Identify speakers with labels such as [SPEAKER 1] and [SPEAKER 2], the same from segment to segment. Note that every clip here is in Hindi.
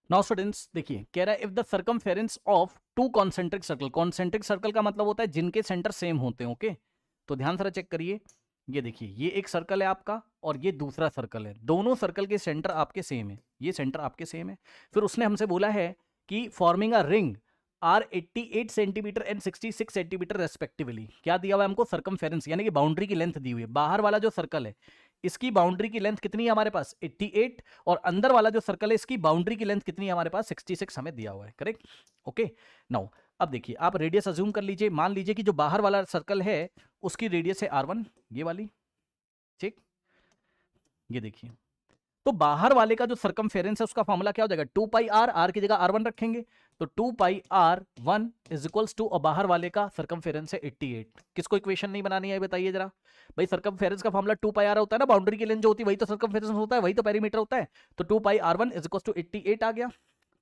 [SPEAKER 1] नाउ स्टूडेंट्स देखिए, कह रहा है if the circumference of to concentric circle, concentric circle का मतलब होता है जिनके सेंटर सेम होते हैं। ओके, तो ध्यान से चेक करिए, ये देखिए ये एक सर्कल है आपका और ये दूसरा सर्कल है, दोनों सर्कल के सेंटर आपके सेम है, ये सेंटर आपके सेम है। फिर उसने हमसे बोला है कि forming a ring are 88 centimetre and 66 centimetre respectively. क्या दिया हुआ है हमको? सर्कमफेरेंस यानी कि बाउंड्री की लेंथ दी हुई है। बाहर वाला जो सर्कल है इसकी बाउंड्री की लेंथ कितनी है हमारे पास? 88, और अंदर वाला जो सर्कल है इसकी बाउंड्री की लेंथ कितनी है हमारे पास? 66 हमें दिया हुआ है। करेक्ट। ओके, नाउ अब देखिए, आप रेडियस अज्यूम कर लीजिए, मान लीजिए कि जो बाहर वाला सर्कल है उसकी रेडियस है R1, ये वाली, ठीक। ये देखिए, तो बाहर वाले का जो सर्कमफेरेंस है उसका फॉर्मूला क्या हो जाएगा? 2 पाई आर, आर की जगह R1 रखेंगे तो 2 पाई R1 इज इक्वल्स टू, और बाहर वाले का सर्कमफेरेंस है 88। किसको इक्वेशन नहीं बनानी है बताइए जरा भाई? सर्कमफेरेंस का फॉर्मूला 2 पाई आर होता है ना, बाउंड्री की लेंथ जो होती है वही तो सर्कमफेरेंस होता है, वही तो पेरीमीटर होता है। तो 2 पाई R1 इज इक्वल्स टू 88 आ गया,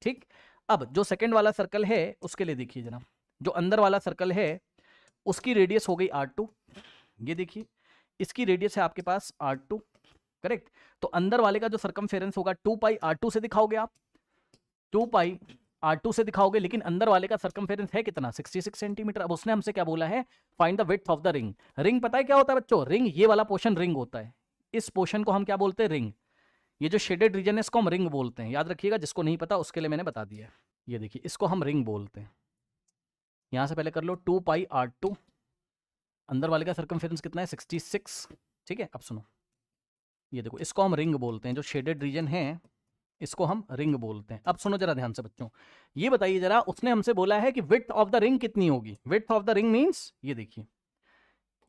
[SPEAKER 1] ठीक। अब जो सेकंड वाला सर्कल है उसके लिए देखिए जरा, जो अंदर वाला सर्कल है उसकी रेडियस हो गई R2, ये देखिए इसकी रेडियस है आपके पास R2, करेक्ट। तो अंदर वाले का जो सर्कमफेरेंस होगा 2 पाई R2 से दिखाओगे आप, 2 पाई R2 से दिखाओगे, लेकिन अंदर वाले का सर्कमफेरेंस है कितना? 66 सेंटीमीटर। अब उसने हमसे क्या बोला है? Find the width of the ring. Ring पता है क्या होता है बच्चों? रिंग, ये वाला पोर्शन रिंग होता है, इस पोर्शन को हम क्या बोलते हैं? रिंग। ये जो शेडेड रीजन है इसको हम रिंग बोलते हैं, याद रखिएगा, जिसको नहीं पता उसके लिए मैंने बता दिया है। ये देखिए इसको हम रिंग बोलते हैं। यहां से पहले कर लो 2 पाई R2, अंदर वाले का सर्कमफेरेंस कितना है? 66, ठीक है। अब सुनो, ये देखो इसको हम रिंग बोलते हैं, जो शेडेड रीजन है इसको हम रिंग बोलते हैं। अब सुनो जरा ध्यान से बच्चों, ये बताइए जरा, उसने हमसे बोला है कि विड्थ ऑफ द रिंग कितनी होगी? Width of the ring means ये देखिए,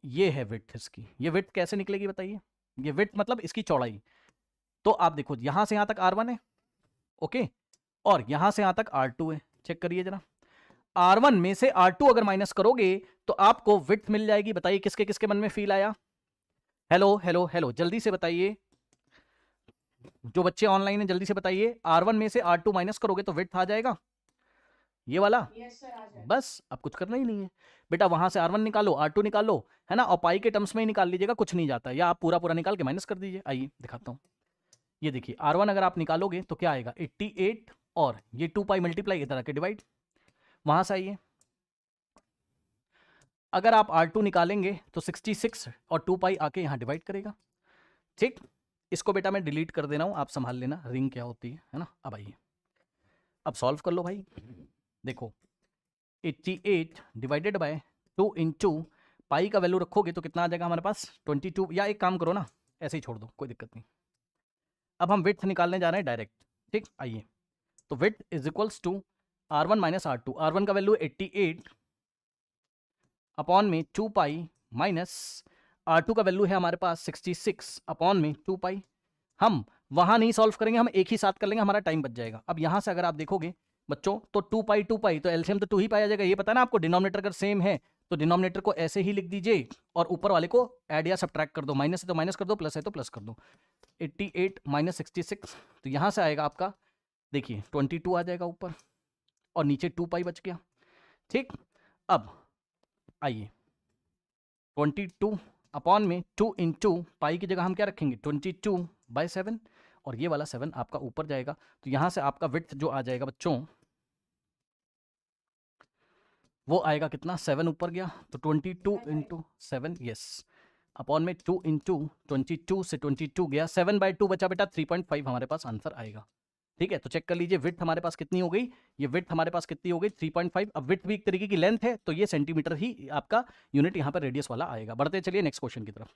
[SPEAKER 1] ये है विड्थ इसकी। ये विड्थ कैसे निकलेगी बताइए? ये विड्थ मतलब इसकी चौड़ाई। तो आप देखो यहां से यहां तक R1 है, ओके, और यहां से यहां तक R2 है। चेक करिए जरा, R1 में से R2 अगर माइनस करोगे तो आपको विड्थ मिल जाएगी। बताइए किसके किसके मन में फील आया? हेलो हेलो हेलो, जल्दी से बताइए, जो बच्चे ऑनलाइन है जल्दी से बताइए। R1 में से R2 माइनस करोगे तो विड्थ आ जाएगा, ये वाला।
[SPEAKER 2] यस सर, आ जाए।
[SPEAKER 1] बस अब कुछ करना ही नहीं है बेटा, वहां से R1 निकालो, R2 निकालो, है ना, और पाई के टर्म्स में ही निकाल लीजिएगा, कुछ नहीं जाता, या आप पूरा पूरा निकाल के माइनस कर दीजिए। आइए दिखाता हूँ। ये देखिए R1 अगर आप निकालोगे तो क्या आएगा? 88, और ये 2 पाई मल्टीप्लाई इधर आके डिवाइड, वहां से आइए। अगर आप R2 निकालेंगे तो 66 और 2 पाई आके यहाँ डिवाइड करेगा, ठीक। इसको बेटा मैं डिलीट कर दे रहा हूँ, आप संभाल लेना, रिंग क्या होती है ना। अब आइए, अब सॉल्व कर लो भाई। देखो 88 डिवाइडेड बाय 2 इंटू पाई का वैल्यू रखोगे तो कितना आ जाएगा हमारे पास? 22। या एक काम करो ना, ऐसे ही छोड़ दो, कोई दिक्कत नहीं। अब हम विड्थ निकालने जा रहे हैं डायरेक्ट, ठीक। आइए, तो width is equals to R1 minus R2। R1 का वैल्यू 88 अपॉन में 2 पाई, माइनस R2 का वैल्यू है हमारे पास 66 अपॉन में 2 पाई। हम वहां नहीं सॉल्व करेंगे, हम एक ही साथ कर लेंगे, हमारा टाइम बच जाएगा। अब यहां से अगर आप देखोगे बच्चों तो 2 पाई 2 पाई, तो एलसीएम तो 2 ही पाया जाएगा, ये पता ना आपको। डिनोमिनेटर अगर सेम है तो डिनोमिनेटर को ऐसे ही लिख दीजिए और ऊपर वाले को ऐड या सब्ट्रैक्ट कर दो, माइनस है तो माइनस कर दो, प्लस है तो प्लस कर दो। 88 माइनस 66, तो यहां से आएगा आपका, देखिए 22 आ जाएगा ऊपर, और नीचे 2 पाई बच गया, ठीक। अब आइए 22 अपॉन में 2 इंटू पाई की जगह हम क्या रखेंगे? 22/7, और ये वाला 7 आपका ऊपर जाएगा। तो यहां से आपका विड्थ जो आ जाएगा बच्चों, वो आएगा कितना? 7 ऊपर गया, तो 22 इंटू 7, यस, अपॉन में 2 इंटू 22 से 22 गया, 7/2 बचा बेटा, 3.5 हमारे पास आंसर आएगा, ठीक है। तो चेक कर लीजिए विड्थ हमारे पास कितनी हो गई? ये विड्थ हमारे पास कितनी हो गई? 3.5। अब विड्थ भी एक तरीके की लेंथ है, तो ये सेंटीमीटर ही आपका यूनिट यहाँ पर रेडियस वाला आएगा। बढ़ते चलिए नेक्स्ट क्वेश्चन की तरफ।